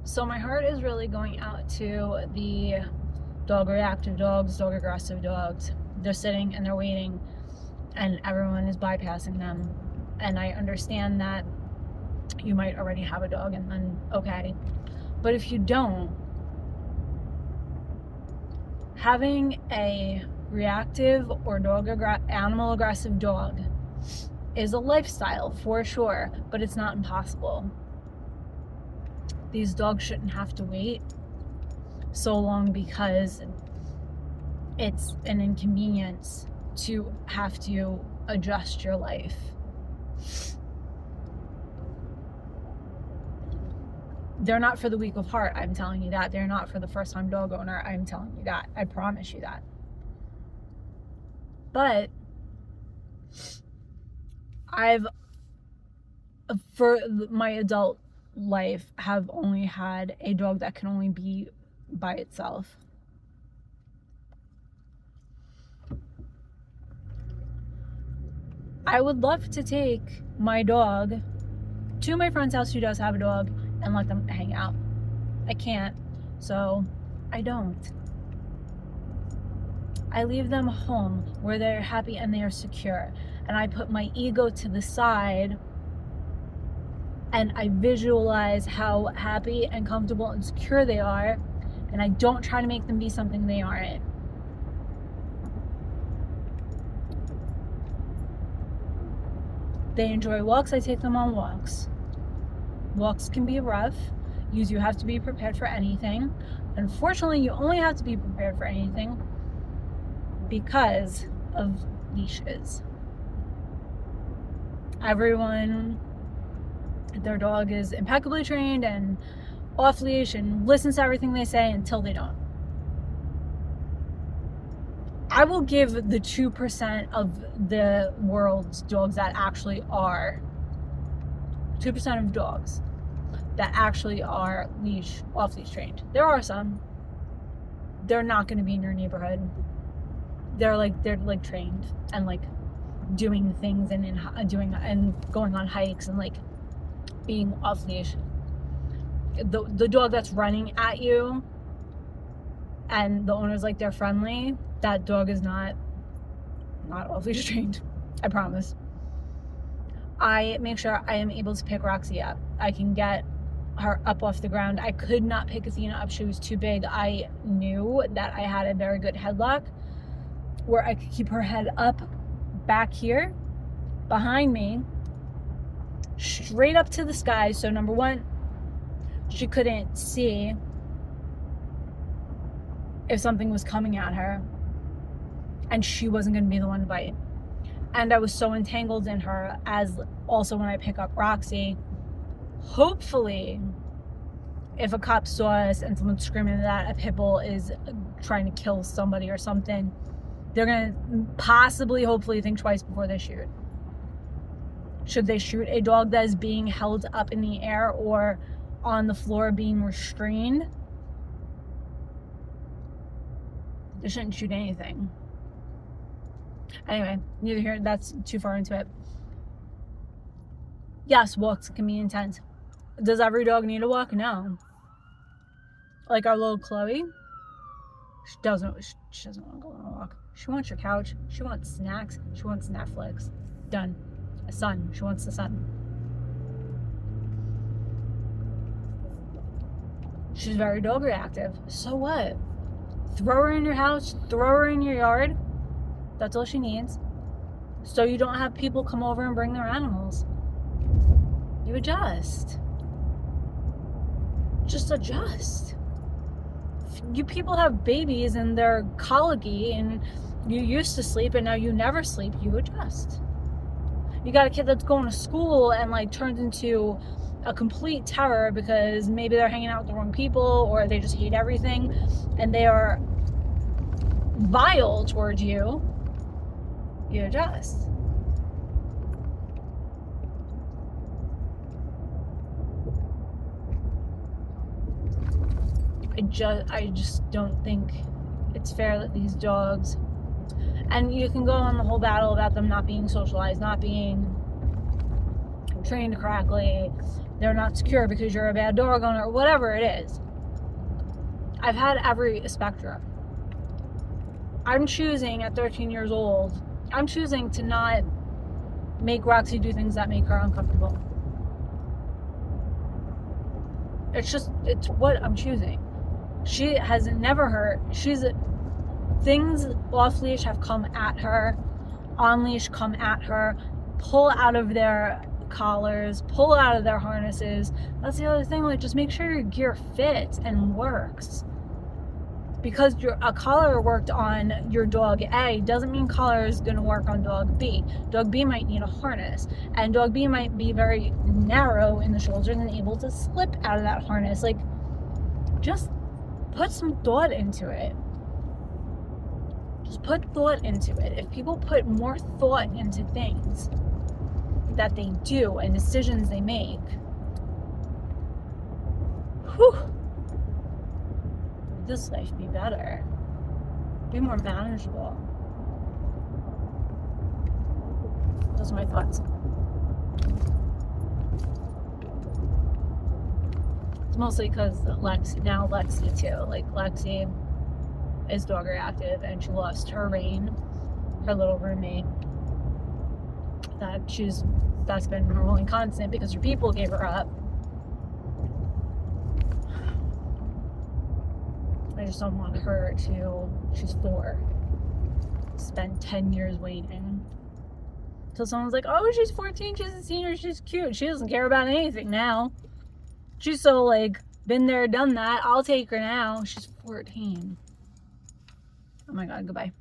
So my heart is really going out to the dog reactive dogs, dog aggressive dogs. They're sitting and they're waiting and everyone is bypassing them. And I understand that you might already have a dog and then okay. But if you don't, having a reactive or animal aggressive dog is a lifestyle for sure, but it's not impossible. These dogs shouldn't have to wait so long because it's an inconvenience to have to adjust your life. They're not for the weak of heart, I'm telling you that. They're not for the first-time dog owner, I'm telling you that. I promise you that. But for my adult life, have only had a dog that can only be by itself. I would love to take my dog to my friend's house who does have a dog and let them hang out. I can't, so I don't. I leave them home where they're happy and they are secure. And I put my ego to the side and I visualize how happy and comfortable and secure they are, and I don't try to make them be something they aren't. They enjoy walks, I take them on walks. Walks can be rough. You have to be prepared for anything. Unfortunately, you only have to be prepared for anything because of leashes. Everyone, their dog is impeccably trained and off leash and listens to everything they say until they don't. I will give the 2% of the world's dogs that actually are 2% of dogs that actually are off leash trained. There are some. They're not going to be in your neighborhood. They're like trained and like doing things and going on hikes and like being off leash. The dog that's running at you and the owner's like they're friendly, that dog is not off leash trained. I promise. I make sure I am able to pick Roxy up. I can get her up off the ground. I could not pick Athena up. She was too big. I knew that I had a very good headlock where I could keep her head up back here behind me straight up to the sky. So number one, she couldn't see if something was coming at her and she wasn't going to be the one to bite. And I was so entangled in her, as also when I pick up Roxy, hopefully if a cop saw us and someone's screaming that a pit bull is trying to kill somebody or something, they're going to possibly, hopefully think twice before they shoot. Should they shoot a dog that is being held up in the air or on the floor being restrained? They shouldn't shoot anything. Anyway, neither here, that's too far into it. Yes, walks can be intense. Does every dog need a walk? No. Like our little Chloe, she doesn't want to go on a walk. She wants your couch. She wants snacks. She wants Netflix. Done. A sun. She wants the sun. She's very dog reactive. So what? Throw her in your house. Throw her in your yard. That's all she needs. So you don't have people come over and bring their animals. You adjust. Just adjust. You people have babies and they're colicky and you used to sleep and now you never sleep. You adjust. You got a kid that's going to school and like turns into a complete terror because maybe they're hanging out with the wrong people or they just hate everything and they are vile towards you. You adjust. I just don't think it's fair that these dogs, and you can go on the whole battle about them not being socialized, not being trained correctly, they're not secure because you're a bad dog owner, or whatever it is. I've had every spectrum. I'm choosing at 13 years old, I'm choosing to not make Roxy do things that make her uncomfortable. It's what I'm choosing. She has never hurt. Things off leash have come at her, on leash come at her, pull out of their collars, pull out of their harnesses. That's the other thing, like, just make sure your gear fits and works. Because a collar worked on your dog A doesn't mean collar is going to work on dog B. Dog B might need a harness, and dog B might be very narrow in the shoulders and able to slip out of that harness. Like, just put some thought into it. Just put thought into it. If people put more thought into things that they do and decisions they make, whew, this life be better, be more manageable. Those are my thoughts. It's mostly because Lexi too. Like, Lexi is dog reactive, and she lost her Rain, her little roommate. That's been her only constant because her people gave her up. I just don't want her to, she's 4, spend 10 years waiting till someone's like, oh, she's 14, she's a senior, she's cute. She doesn't care about anything now. She's so, like, been there, done that. I'll take her now. She's 14. Oh my God, goodbye.